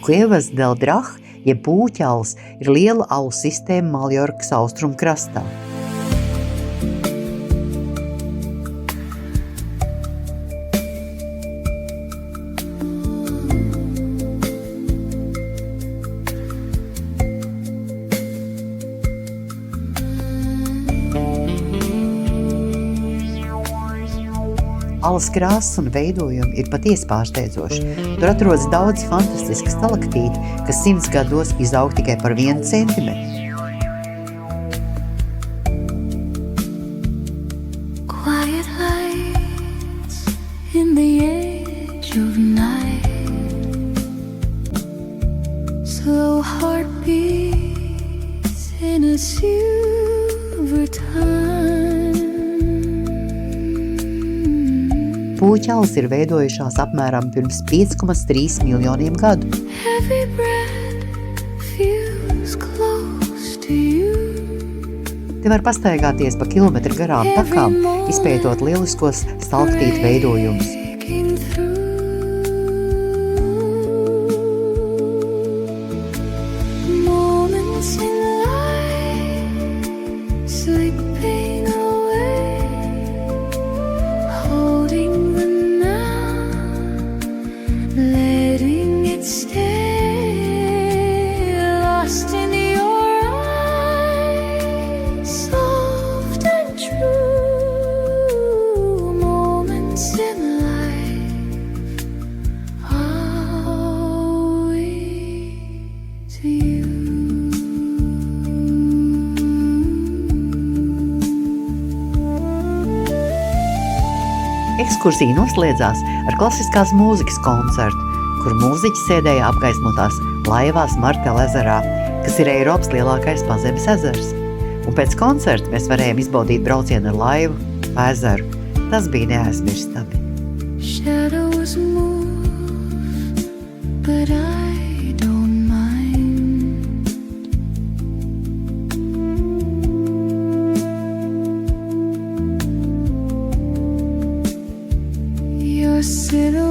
Cuevas del Drach, jeb Pūķalas, ir liela alu sistēma Maljorkas austrumu krastā. Alas krāsas un veidojumi ir patiesi pārsteidzoši. Tur atrodas daudz fantastiski stalaktīti, kas 100 gados izaug tikai par 1 centimetru. Quiet lights in the edge of night, slow heartbeats in a silver time. Pūķalas ir veidojušās apmēram pirms 5,3 miljoniem gadu. Every breath feels close to you. Te var pastaigāties pa kilometru garām takām, izpētot lieliskos stalaktītu veidojumus. Breaking through. Moments in life slipping away, holding the now, letting it stay, lost in your eyes, soft and true. Moments in life, always you. Ekskursija noslēdzās ar klasiskās mūzikas koncertu, kur mūziķi sēdēja apgaismotās laivās Martela ezerā, kas ir Eiropas lielākais pazemes ezers. Un pēc koncerta mēs varējām izbaudīt braucienu ar laivu pa ezeru. Tas bija neaizmirstami. Shadows move, but I don't mind. Your silhouette